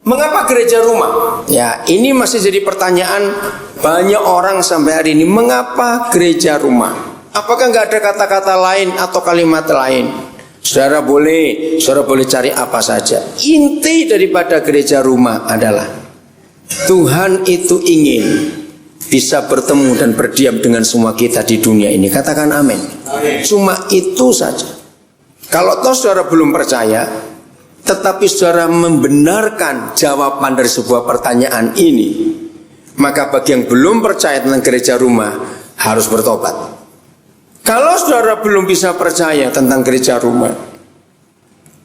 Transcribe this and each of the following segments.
Mengapa gereja rumah? Ya, ini masih jadi pertanyaan banyak orang sampai hari ini. Mengapa gereja rumah? Apakah nggak ada kata-kata lain atau kalimat lain? Saudara boleh cari apa saja. Inti daripada gereja rumah adalah Tuhan itu ingin bisa bertemu dan berdiam dengan semua kita di dunia ini. Katakan amin. Cuma itu saja. Kalau toh saudara belum percaya, tetapi saudara membenarkan jawaban dari sebuah pertanyaan ini, maka bagi yang belum percaya tentang gereja rumah harus bertobat. Kalau saudara belum bisa percaya tentang gereja rumah,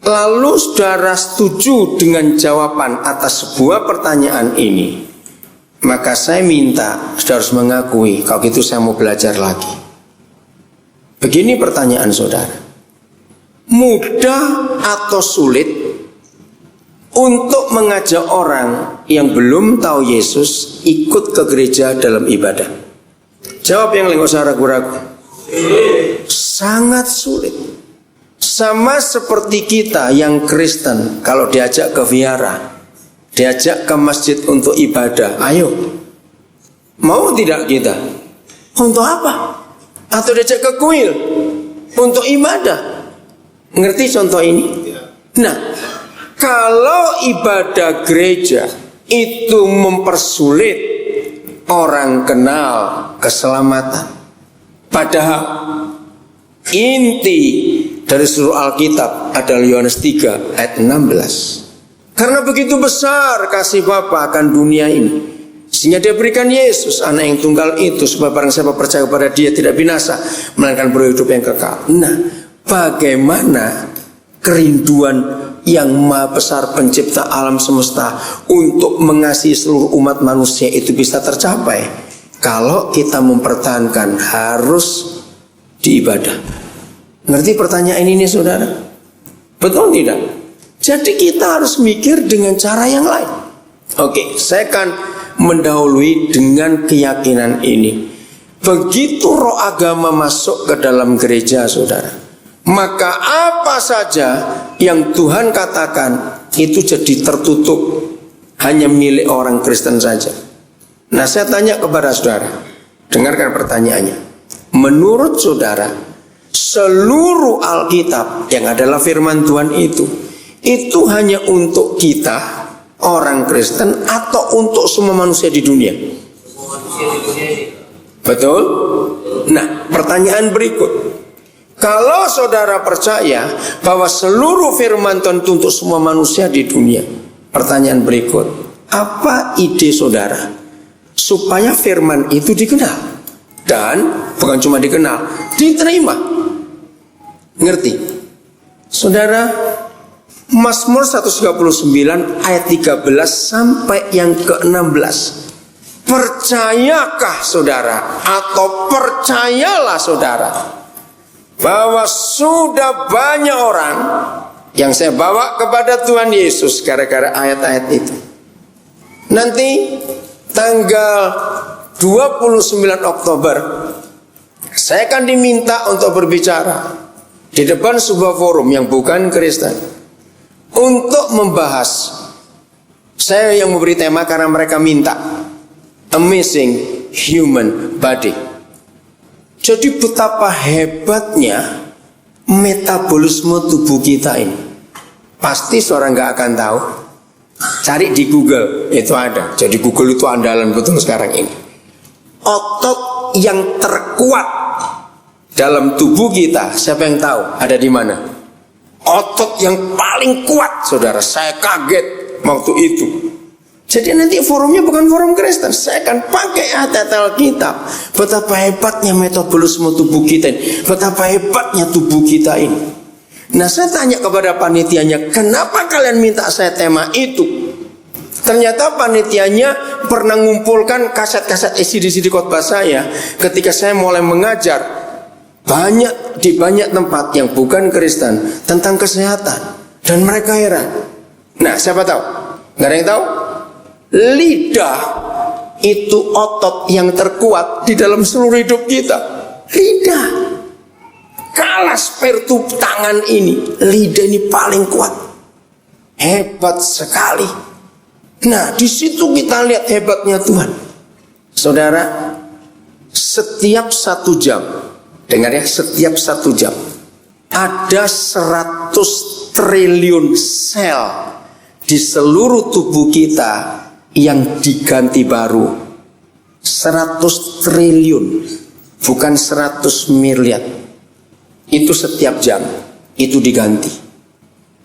lalu saudara setuju dengan jawaban atas sebuah pertanyaan ini, maka saya minta saudara harus mengakui, kalau gitu saya mau belajar lagi. Begini pertanyaan saudara, mudah atau sulit untuk mengajak orang yang belum tahu Yesus ikut ke gereja dalam ibadah? Jawab yang nggak usah ragu-ragu. Sangat sulit. Sama seperti kita yang Kristen, kalau diajak ke vihara, diajak ke masjid untuk ibadah, ayo, mau tidak kita? Untuk apa? Atau diajak ke kuil untuk ibadah? Ngerti contoh ini? Nah, kalau ibadah gereja itu mempersulit orang kenal keselamatan, padahal inti dari seluruh Alkitab adalah Yohanes 3 ayat 16. Karena begitu besar kasih Bapa akan dunia ini, sehingga dia berikan Yesus anak yang tunggal itu, supaya barang siapa percaya kepada dia tidak binasa, melainkan berhidup yang kekal. Nah, bagaimana kerinduan yang maha besar pencipta alam semesta untuk mengasihi seluruh umat manusia itu bisa tercapai kalau kita mempertahankan harus diibadah. Ngerti pertanyaan ini saudara? Betul tidak? Jadi kita harus mikir dengan cara yang lain. Oke, saya akan mendahului dengan keyakinan ini. Begitu roh agama masuk ke dalam gereja saudara, maka apa saja yang Tuhan katakan itu jadi tertutup, hanya milik orang Kristen saja. Nah, saya tanya kepada saudara, dengarkan pertanyaannya. Menurut saudara, seluruh Alkitab yang adalah firman Tuhan itu hanya untuk kita orang Kristen atau untuk semua manusia di dunia? Betul? Nah, pertanyaan berikut. Kalau saudara percaya bahwa seluruh firman Tuhan itu untuk semua manusia di dunia, pertanyaan berikut, apa ide saudara supaya firman itu dikenal? Dan bukan cuma dikenal, diterima. Ngerti? Saudara, Mazmur 139 ayat 13 sampai yang ke-16. Percayakah saudara atau percayalah saudara bahwa sudah banyak orang yang saya bawa kepada Tuhan Yesus gara-gara ayat-ayat itu. Nanti tanggal 29 Oktober saya akan diminta untuk berbicara di depan sebuah forum yang bukan Kristen untuk membahas. Saya yang memberi tema karena mereka minta Amazing Human Body. Jadi betapa hebatnya metabolisme tubuh kita ini. Pasti seorang gak akan tahu. Cari di Google, itu ada. Jadi Google itu andalan betul sekarang ini. Otot yang terkuat dalam tubuh kita, siapa yang tahu ada di mana? Otot yang paling kuat, saudara. Saya kaget waktu itu. Jadi nanti forumnya bukan forum Kristen. Saya akan pakai ayat Alkitab. Betapa hebatnya metabolisme tubuh kita ini. Betapa hebatnya tubuh kita ini. Nah, saya tanya kepada panitianya, kenapa kalian minta saya tema itu? Ternyata panitianya pernah ngumpulkan kaset-kaset isi di khotbah saya ketika saya mulai mengajar di banyak tempat yang bukan Kristen tentang kesehatan. Dan mereka heran. Nah, siapa tahu? Gak ada yang tahu? Lidah itu otot yang terkuat di dalam seluruh hidup kita. Lidah kalah spare tangan ini. Lidah ini paling kuat. Hebat sekali. Nah, di situ kita lihat hebatnya Tuhan. Saudara, setiap 1 jam, dengar ya, setiap 1 jam ada 100 triliun sel di seluruh tubuh kita yang diganti baru. 100 triliun, bukan 100 miliar. Itu setiap jam, itu diganti.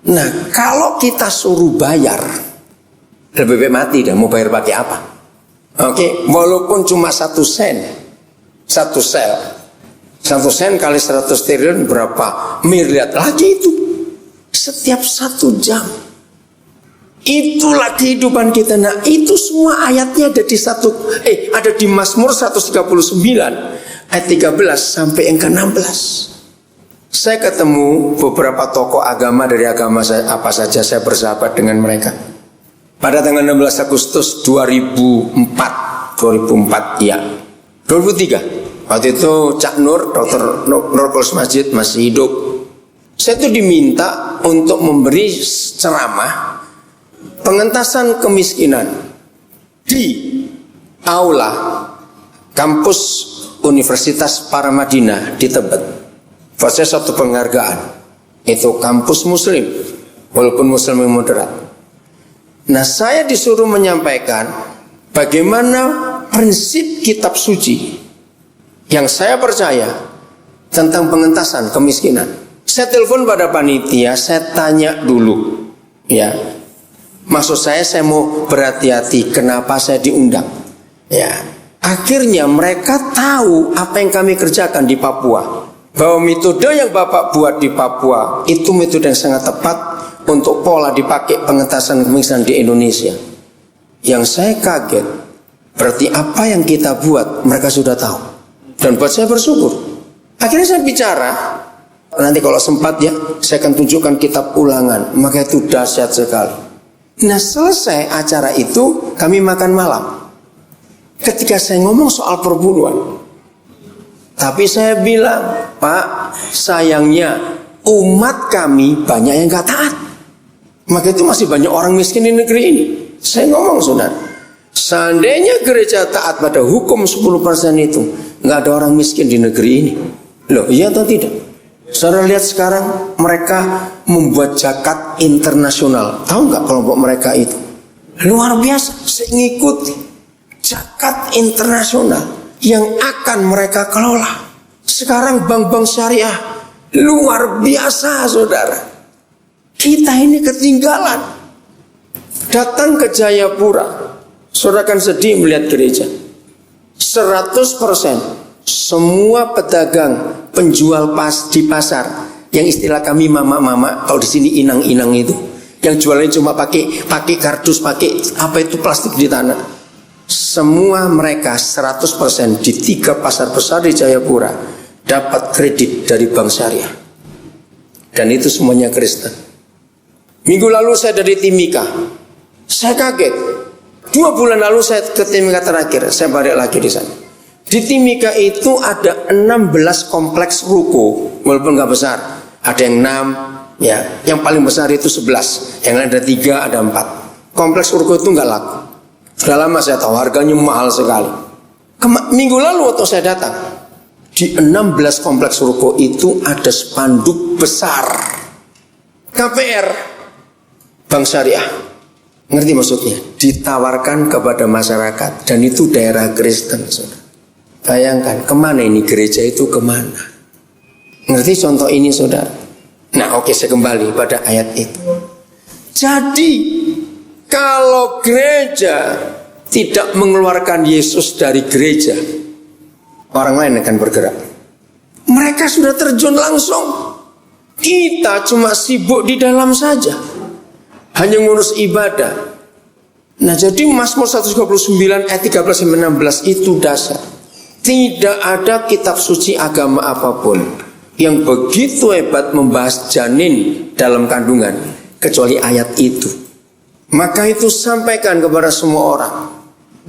Nah, kalau kita suruh bayar, lebih baik mati dah, mau bayar pakai apa? Oke, walaupun cuma 1 sen, 1 sel, 1 sen kali 100 triliun berapa miliar lagi itu? Setiap 1 jam. Itulah kehidupan kita. Nah, itu semua ayatnya ada di ada di Mazmur 139 ayat 13 sampai yang ke-16. Saya ketemu beberapa tokoh agama dari agama apa saja, saya bersahabat dengan mereka. Pada tanggal 16 Agustus 2004 ya. 2003. Waktu itu Cak Nur, Dr. Nur Kuls Masjid masih hidup. Saya itu diminta untuk memberi ceramah pengentasan kemiskinan di aula kampus Universitas Paramadina di Tebet. Saya satu penghargaan. Itu kampus muslim, walaupun muslim yang moderat. Nah, saya disuruh menyampaikan bagaimana prinsip kitab suci yang saya percaya tentang pengentasan kemiskinan. Saya telepon pada panitia, saya tanya dulu, ya. Maksud saya mau berhati-hati kenapa saya diundang. Ya, akhirnya mereka tahu apa yang kami kerjakan di Papua. Bahwa metode yang Bapak buat di Papua itu metode yang sangat tepat untuk pola dipakai pengentasan kemiskinan di Indonesia. Yang saya kaget, berarti apa yang kita buat mereka sudah tahu. Dan buat saya bersyukur. Akhirnya saya bicara, nanti kalau sempat ya, saya akan tunjukkan kitab Ulangan. Maka itu dahsyat sekali. Nah, selesai acara itu kami makan malam. Ketika saya ngomong soal perburuan, tapi saya bilang, Pak, sayangnya umat kami banyak yang gak taat. Maka itu masih banyak orang miskin di negeri ini. Saya ngomong, saudara, seandainya gereja taat pada hukum 10% itu, gak ada orang miskin di negeri ini. Loh, iya atau tidak? Saudara lihat sekarang mereka membuat zakat internasional. Tahu nggak kelompok mereka itu? Luar biasa, saya ngikuti zakat internasional yang akan mereka kelola. Sekarang bank-bank syariah luar biasa, saudara. Kita ini ketinggalan. Datang ke Jayapura, saudara kan sedih melihat gereja. 100% semua pedagang, penjual di pasar, yang istilah kami mama-mama, kalau di sini inang-inang itu, yang jualnya cuma pakai kardus, pakai apa itu plastik di tanah. Semua mereka 100% di 3 pasar besar di Jayapura dapat kredit dari bank syariah. Dan itu semuanya Kristen. Minggu lalu saya dari Timika. Saya kaget. 2 bulan lalu saya ke Timika terakhir, saya balik lagi di sana. Di Timika itu ada 16 kompleks ruko, walaupun nggak besar. Ada yang 6, ya. Yang paling besar itu 11. Yang lain ada 3, ada 4. Kompleks ruko itu nggak laku. Sudah lama saya tahu, harganya mahal sekali. Minggu lalu waktu saya datang, di 16 kompleks ruko itu ada spanduk besar KPR Bank Syariah. Ngerti maksudnya? Ditawarkan kepada masyarakat, dan itu daerah Kristen, saudara. Bayangkan, kemana ini gereja itu kemana? Ngerti contoh ini, saudara? Nah, oke, saya kembali pada ayat itu. Jadi, kalau gereja tidak mengeluarkan Yesus dari gereja, orang lain akan bergerak. Mereka sudah terjun langsung. Kita cuma sibuk di dalam saja, hanya ngurus ibadah. Nah, jadi Mazmur 139 ayat 13-16 itu dasar. Tidak ada kitab suci agama apapun yang begitu hebat membahas janin dalam kandungan kecuali ayat itu. Maka itu sampaikan kepada semua orang.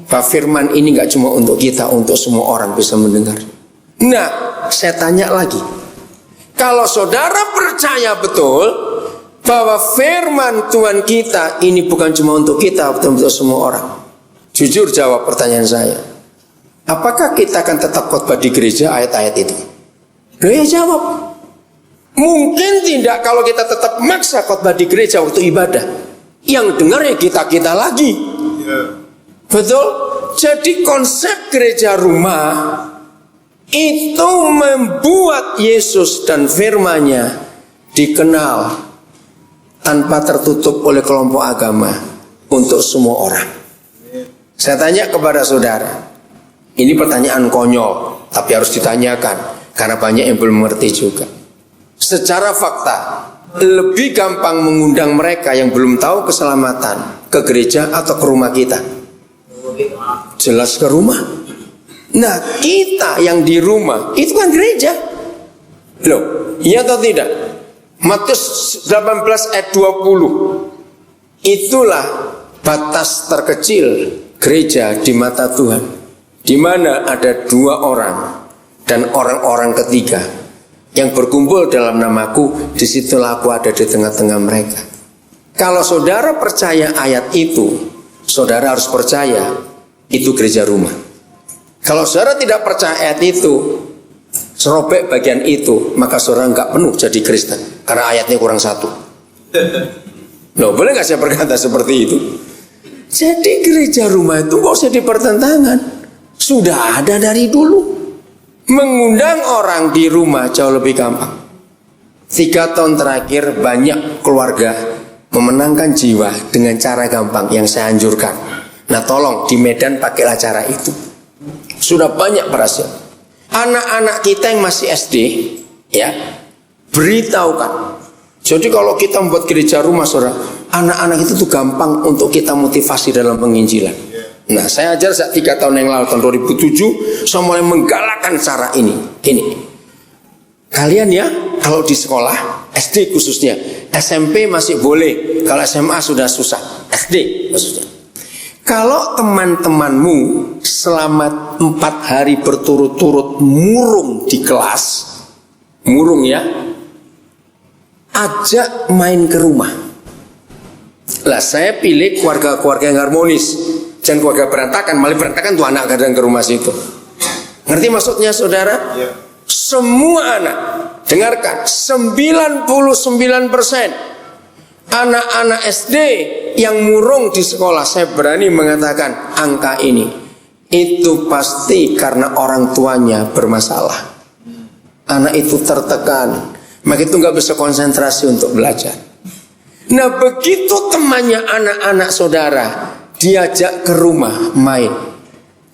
Pak, firman ini gak cuma untuk kita, untuk semua orang bisa mendengar. Nah, saya tanya lagi. Kalau saudara percaya betul bahwa firman Tuhan kita ini bukan cuma untuk kita, tapi untuk semua orang. Jujur jawab pertanyaan saya. Apakah kita akan tetap khotbah di gereja ayat-ayat itu? Loh ya jawab. Mungkin tidak kalau kita tetap maksa khotbah di gereja waktu ibadah. Yang dengar ya kita-kita lagi. Betul? Jadi konsep gereja rumah itu membuat Yesus dan firman-Nya dikenal tanpa tertutup oleh kelompok agama untuk semua orang. Saya tanya kepada saudara, ini pertanyaan konyol, tapi harus ditanyakan karena banyak yang belum mengerti juga. Secara fakta, lebih gampang mengundang mereka yang belum tahu keselamatan ke gereja atau ke rumah kita? Jelas ke rumah. Nah, kita yang di rumah itu kan gereja. Loh, iya atau tidak? Matius 18 ayat 20. Itulah batas terkecil gereja di mata Tuhan, di mana ada 2 orang dan orang-orang ketiga yang berkumpul dalam namaku, disitulah aku ada di tengah-tengah mereka. Kalau saudara percaya ayat itu, saudara harus percaya itu gereja rumah. Kalau saudara tidak percaya ayat itu, serobek bagian itu, maka saudara nggak penuh jadi Kristen karena ayatnya kurang 1. Loh, boleh nggak saya berkata seperti itu? Jadi gereja rumah itu nggak usah dipertentangan, sudah ada dari dulu. Mengundang orang di rumah jauh lebih gampang. 3 tahun terakhir banyak keluarga memenangkan jiwa dengan cara gampang yang saya anjurkan. Nah tolong di Medan pakailah cara itu. Sudah banyak berhasil. Anak-anak kita yang masih SD, ya, beritahukan. Jadi kalau kita membuat gereja rumah, saudara, anak-anak itu tuh gampang untuk kita motivasi dalam penginjilan. Nah, saya ajar sejak 3 tahun yang lalu, tahun 2007, saya mulai menggalakkan cara ini. Gini, kalian ya, kalau di sekolah, SD khususnya, SMP masih boleh, kalau SMA sudah susah, SD maksudnya. Kalau teman-temanmu selama 4 hari berturut-turut murung di kelas, murung ya, ajak main ke rumah. Lah saya pilih keluarga-keluarga yang harmonis, jangan keluarga berantakan, malah berantakan tuh anak kadang ke rumah situ. Ngerti maksudnya saudara? Ya. Semua anak, dengarkan, 99% anak-anak SD yang murung di sekolah, saya berani mengatakan angka ini, itu pasti karena orang tuanya bermasalah. Anak itu tertekan, maka itu nggak bisa konsentrasi untuk belajar. Nah begitu temannya anak-anak saudara diajak ke rumah main,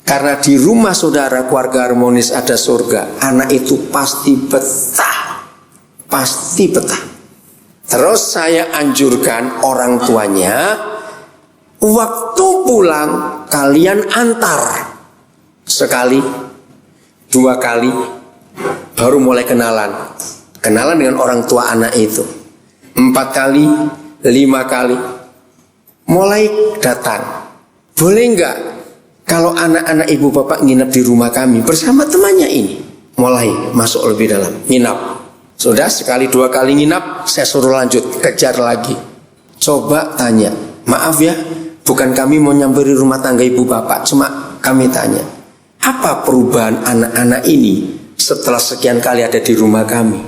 karena di rumah saudara keluarga harmonis ada surga, anak itu pasti betah, pasti betah. Terus saya anjurkan orang tuanya, waktu pulang kalian antar sekali, 2 kali, baru mulai kenalan dengan orang tua anak itu. 4 kali, 5 kali, mulai datang. Boleh enggak kalau anak-anak ibu bapak nginep di rumah kami bersama temannya ini? Mulai masuk lebih dalam, nginap. Sudah sekali 2 kali nginap, saya suruh lanjut, kejar lagi. Coba tanya, maaf ya, bukan kami mau nyamperin rumah tangga ibu bapak, cuma kami tanya, apa perubahan anak-anak ini setelah sekian kali ada di rumah kami?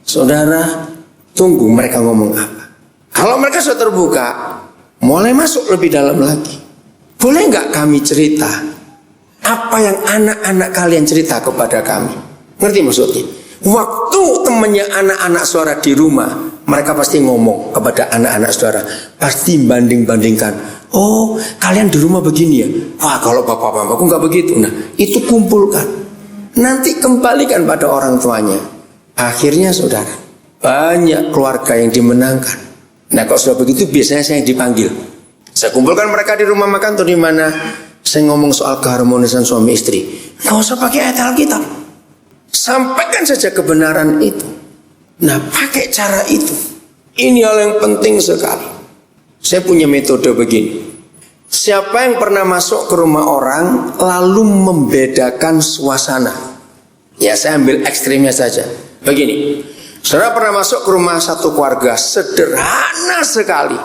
Saudara, tunggu mereka ngomong apa. Kalau mereka sudah terbuka, mulai masuk lebih dalam lagi. Boleh nggak kami cerita apa yang anak-anak kalian cerita kepada kami? Ngerti maksudnya? Waktu temannya anak-anak saudara di rumah, mereka pasti ngomong kepada anak-anak saudara, pasti banding-bandingkan. Oh, kalian di rumah begini ya? Wah, kalau bapak-bapakku nggak begitu. Nah, itu kumpulkan. Nanti kembalikan pada orang tuanya. Akhirnya saudara, banyak keluarga yang dimenangkan. Nah, kalau sudah begitu biasanya saya yang dipanggil. Saya kumpulkan mereka di rumah makan atau di mana. Saya ngomong soal keharmonisan suami istri. Nggak usah pakai ayat Alkitab. Sampaikan saja kebenaran itu. Nah, pakai cara itu. Ini hal yang penting sekali. Saya punya metode begini. Siapa yang pernah masuk ke rumah orang lalu membedakan suasana? Ya, saya ambil ekstrimnya saja. Begini. Saudara pernah masuk ke rumah satu keluarga sederhana sekali.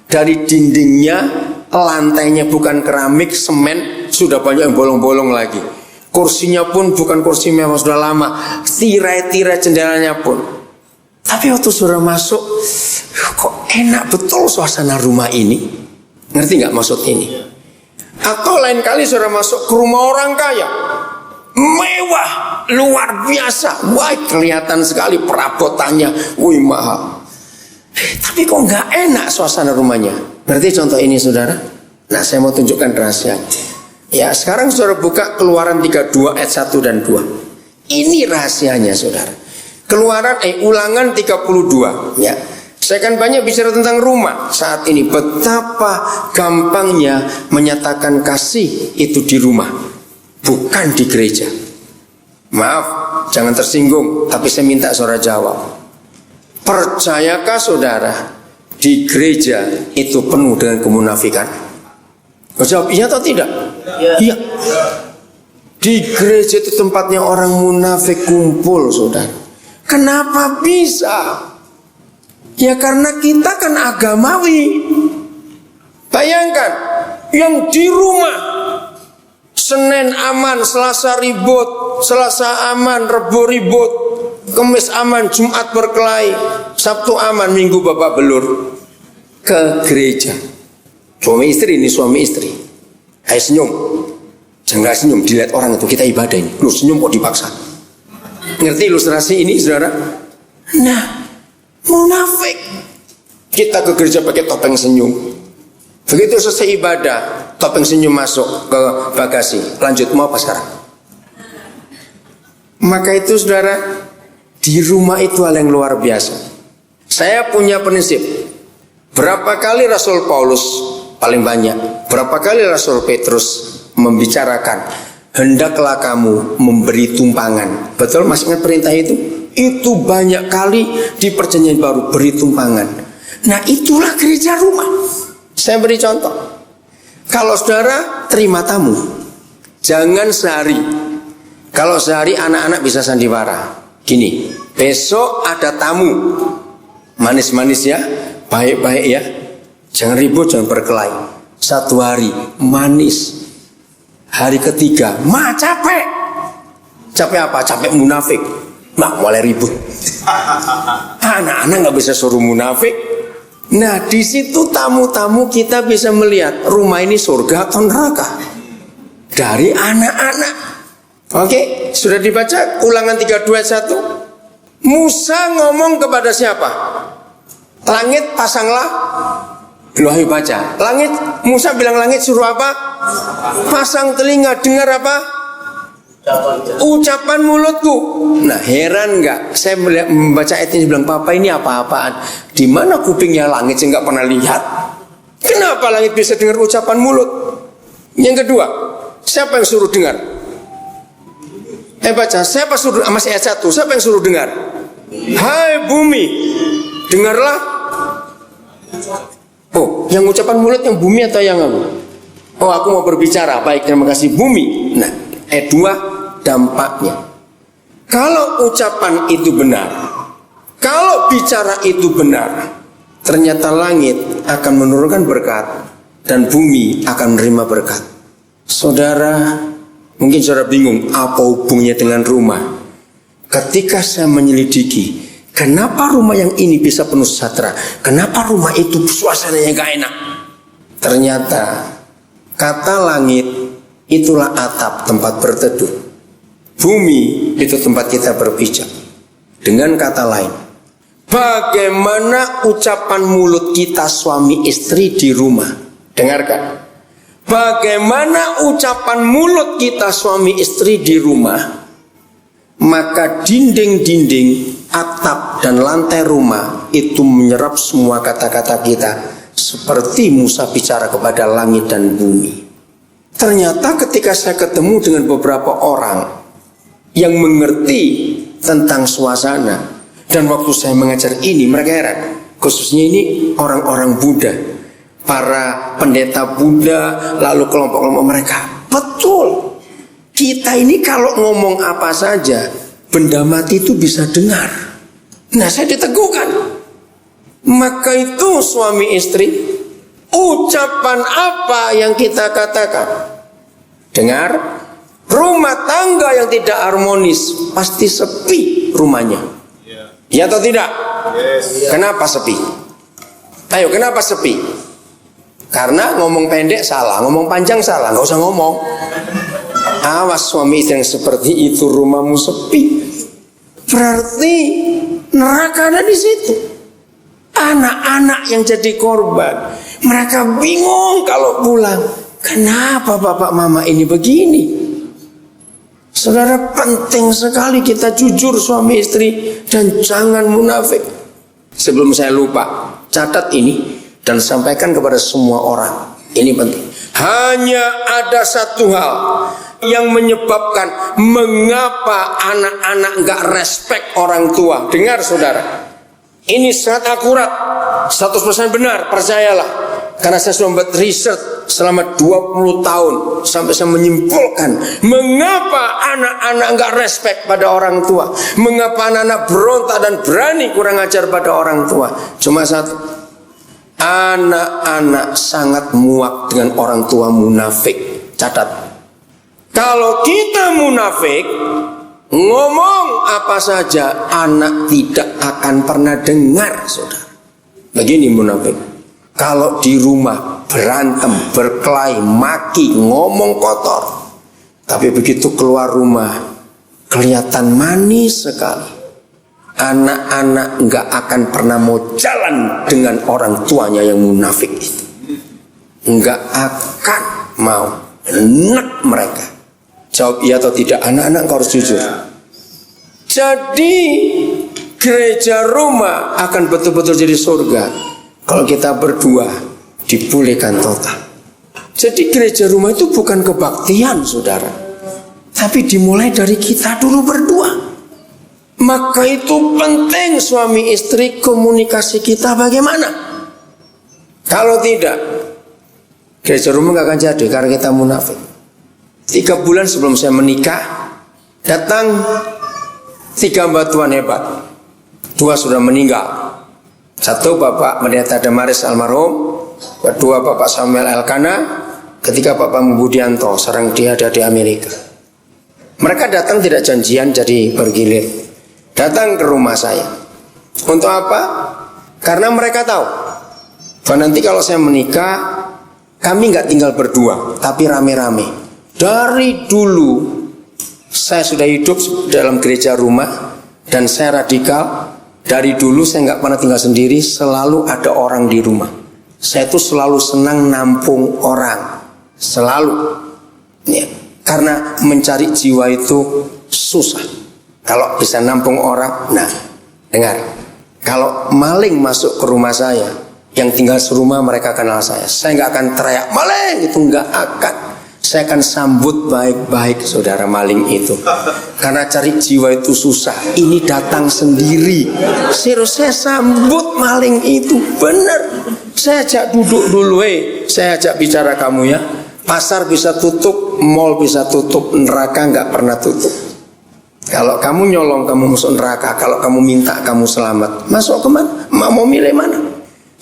Dari dindingnya, lantainya bukan keramik, semen, sudah banyak yang bolong-bolong lagi. Kursinya pun bukan kursi mewah, sudah lama. Tirai-tirai jendelanya pun. Tapi waktu saudara masuk, kok enak betul suasana rumah ini. Ngerti gak maksud ini? Atau lain kali saudara masuk ke rumah orang kaya, mewah, luar biasa. Wah, kelihatan sekali perabotannya, wih mahal. Tapi kok gak enak suasana rumahnya. Ngerti contoh ini saudara? Nah, saya mau tunjukkan rahasia. Ya, sekarang saudara buka Keluaran 32 ayat 1 dan 2. Ini rahasianya saudara. Ulangan 32 ya. Saya kan banyak bicara tentang rumah saat ini. Betapa gampangnya menyatakan kasih itu di rumah, bukan di gereja. Maaf, jangan tersinggung, tapi saya minta saudara jawab. Percayakah saudara di gereja itu penuh dengan kemunafikan? Kau jawab iya atau tidak? Iya. Di gereja itu tempatnya orang munafik kumpul saudara. Kenapa bisa? Ya karena kita kan agamawi. Bayangkan, yang di rumah Senin aman, Selasa ribut, Selasa aman, Rebo ribut, Kamis aman, Jumat berkelahi, Sabtu aman, Minggu babak belur. Ke gereja, suami istri ini suami istri. Ayo senyum. Jangan senyum, dilihat orang itu, kita ibadah ini. Lu senyum kok dipaksa. Ngerti ilustrasi ini saudara? Nah, munafik. Kita ke gereja pakai topeng senyum. Begitu selesai ibadah, topeng senyum masuk ke bagasi. Lanjut, mau apa sekarang? Maka itu saudara, di rumah itu hal yang luar biasa. Saya punya prinsip. Berapa kali Rasul Paulus, paling banyak, berapa kali Rasul Petrus membicarakan, hendaklah kamu memberi tumpangan. Betul, masih ingat perintah itu? Itu banyak kali di perjanjian baru, beri tumpangan. Nah, itulah gereja rumah. Saya beri contoh. Kalau saudara terima tamu, jangan sehari. Kalau sehari anak-anak bisa sandiwara. Gini, besok ada tamu, manis-manis ya, baik-baik ya, jangan ribut, jangan berkelahi. Satu hari manis, hari ketiga capek. Capek apa? Capek munafik. Nah, mulai ribut. Anak-anak nggak bisa suruh munafik. Nah, di situ tamu-tamu kita bisa melihat rumah ini surga atau neraka dari anak-anak. Oke, sudah dibaca Ulangan 32 ayat 1. Musa ngomong kepada siapa? Langit pasanglah. Ayo baca. Langit, Musa bilang langit suruh apa? Pasang telinga, dengar apa? Ucapan mulutku. Nah, heran nggak? Saya membaca ayat ini bilang, Papa ini apa-apaan? Di mana kupingnya langit saya nggak pernah lihat? Kenapa langit bisa dengar ucapan mulut? Yang kedua, siapa yang suruh dengar? Baca, siapa suruh? Masih ayat 1. Siapa yang suruh dengar? Hai bumi, dengarlah. Oh, yang ucapan mulut yang bumi atau yang apa? Oh, aku mau berbicara. Baik, terima kasih bumi. Nah, ayat 2 dampaknya. Kalau ucapan itu benar, kalau bicara itu benar, ternyata langit akan menurunkan berkat dan bumi akan menerima berkat. Saudara, mungkin saudara bingung apa hubungannya dengan rumah. Ketika saya menyelidiki, kenapa rumah yang ini bisa penuh sejahtera? Kenapa rumah itu suasananya gak enak? Ternyata kata langit itulah atap tempat berteduh. Bumi itu tempat kita berpijak. Dengan kata lain, bagaimana ucapan mulut kita suami istri di rumah? Dengarkan. Bagaimana ucapan mulut kita suami istri di rumah, maka dinding-dinding, atap dan lantai rumah itu menyerap semua kata-kata kita, seperti Musa bicara kepada langit dan bumi. Ternyata ketika saya ketemu dengan beberapa orang yang mengerti tentang suasana, dan waktu saya mengajar ini mereka heran, khususnya ini orang-orang Buddha, para pendeta Buddha, lalu kelompok-kelompok mereka. Betul, kita ini kalau ngomong apa saja, benda mati itu bisa dengar. Nah, saya diteguhkan. Maka itu suami istri, ucapan apa yang kita katakan? Dengar, rumah tangga yang tidak harmonis pasti sepi rumahnya. Ya atau tidak? Yes. Kenapa sepi? Ayo, kenapa sepi? Karena ngomong pendek salah, ngomong panjang salah, nggak usah ngomong. Awas suami istri yang seperti itu, rumahmu sepi. Berarti neraka ada di situ. Anak-anak yang jadi korban, mereka bingung kalau pulang. Kenapa bapak mama ini begini? Saudara, penting sekali kita jujur suami istri dan jangan munafik. Sebelum saya lupa, catat ini dan sampaikan kepada semua orang. Ini penting. Hanya ada satu hal yang menyebabkan mengapa anak-anak enggak respect orang tua. Dengar saudara, ini sangat akurat, 100% benar, percayalah. Karena saya sudah membuat riset selama 20 tahun sampai saya menyimpulkan mengapa anak-anak enggak respect pada orang tua, mengapa anak-anak berontak dan berani kurang ajar pada orang tua. Cuma satu, anak-anak sangat muak dengan orang tua munafik. Catat, kalau kita munafik, ngomong apa saja anak tidak akan pernah dengar, saudara. Begini munafik. Kalau di rumah berantem, berkelahi, maki, ngomong kotor, tapi begitu keluar rumah kelihatan manis sekali. Anak-anak nggak akan pernah mau jalan dengan orang tuanya yang munafik itu. Nggak akan mau. Enak mereka. Jawab iya atau tidak, anak-anak harus jujur. Jadi gereja rumah akan betul-betul jadi surga kalau kita berdua dibolehkan total. Jadi gereja rumah itu bukan kebaktian, saudara, tapi dimulai dari kita dulu berdua. Maka itu penting suami istri, komunikasi kita bagaimana. Kalau tidak, gereja rumah gak akan jadi karena kita munafik. 3 bulan sebelum saya menikah, datang 3 mbak Tuhan hebat. 2 sudah meninggal. 1 Bapak Pendeta Damaris almarhum, kedua Bapak Samuel Elkana, ketiga Bapak Mubudianto, sekarang dia ada di Amerika. Mereka datang tidak janjian, jadi bergilir. Datang ke rumah saya. Untuk apa? Karena mereka tahu bahwa nanti kalau saya menikah, kami nggak tinggal berdua, tapi rame-rame. Dari dulu saya sudah hidup dalam gereja rumah dan saya radikal. Dari dulu saya nggak pernah tinggal sendiri, selalu ada orang di rumah. Saya tuh selalu senang nampung orang, selalu. Ya, karena mencari jiwa itu susah. Kalau bisa nampung orang, nah, dengar. Kalau maling masuk ke rumah saya, yang tinggal serumah mereka kenal saya. Saya nggak akan teriak maling, itu nggak akan. Saya akan sambut baik-baik saudara maling itu. Karena cari jiwa itu susah. Ini datang sendiri. Serius, saya sambut maling itu. Benar. Saya ajak duduk dulu, saya ajak bicara kamu ya. Pasar bisa tutup, mall bisa tutup, neraka nggak pernah tutup. Kalau kamu nyolong, kamu masuk neraka. Kalau kamu minta, kamu selamat. Masuk kemana? Mau milih mana?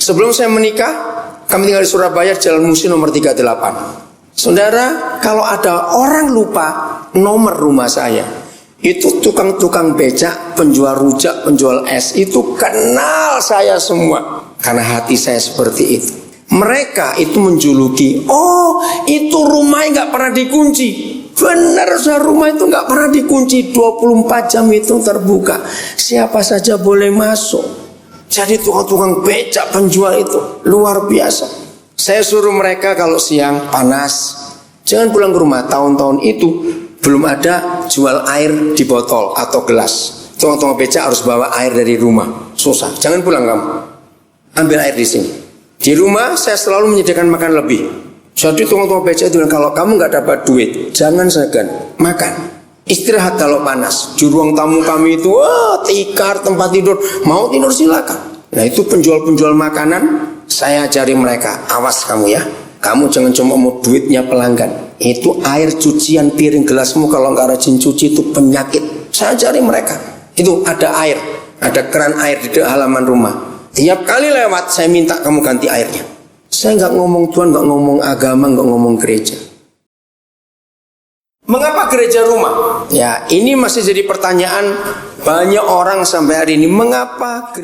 Sebelum saya menikah, kami tinggal di Surabaya, Jalan Musi nomor 38. Saudara, kalau ada orang lupa nomor rumah saya, itu tukang-tukang becak, penjual rujak, penjual es, itu kenal saya semua. Karena hati saya seperti itu. Mereka itu menjuluki, oh itu rumahnya gak pernah dikunci. Benar, rumah itu gak pernah dikunci, 24 jam itu terbuka. Siapa saja boleh masuk. Jadi tukang-tukang becak, penjual itu luar biasa. Saya suruh mereka kalau siang panas, jangan pulang ke rumah. Tahun-tahun itu belum ada jual air di botol atau gelas. Tukang-tukang becak harus bawa air dari rumah. Susah, jangan pulang kamu. Ambil air di sini. Di rumah saya selalu menyediakan makan lebih. Jadi tukang-tukang becak itu bilang, kalau kamu nggak dapat duit, jangan segan, makan. Istirahat kalau panas. Di ruang tamu kami itu, tikar, tempat tidur. Mau tidur silakan. Nah itu penjual-penjual makanan. Saya ajari mereka, awas kamu ya, kamu jangan cuma mau duitnya pelanggan. Itu air cucian piring gelasmu kalau nggak rajin cuci itu penyakit. Saya ajari mereka, itu ada air Ada keran air di halaman rumah. Tiap kali lewat saya minta kamu ganti airnya. Saya nggak ngomong Tuhan, nggak ngomong agama, nggak ngomong gereja. Mengapa gereja rumah? Ya, ini masih jadi pertanyaan banyak orang sampai hari ini. Mengapa gereja